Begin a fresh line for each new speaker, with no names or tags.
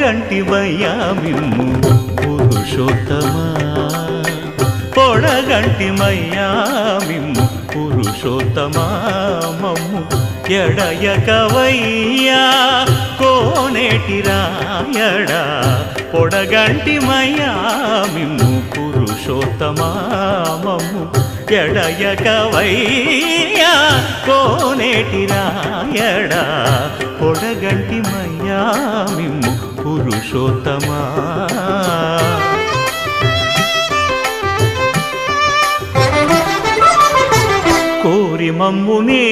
పొడగంటివయ్యా మిమ్ము పురుషోత్తమా పొడగంటిమయ్యా మిమ్ము పురుషోత్తమా మమ్ము ఎడయకవయ్యా కోనేటి రాయడా పొడగంటిమయ్యా మిమ్ము పురుషోత్తమా మమ్ము ఎడయకవయ్యా కోనేటి రాయడా పొడగంటిమయ్యా మిమ్ము పురుషోత్తమా కోరి మమ్మునే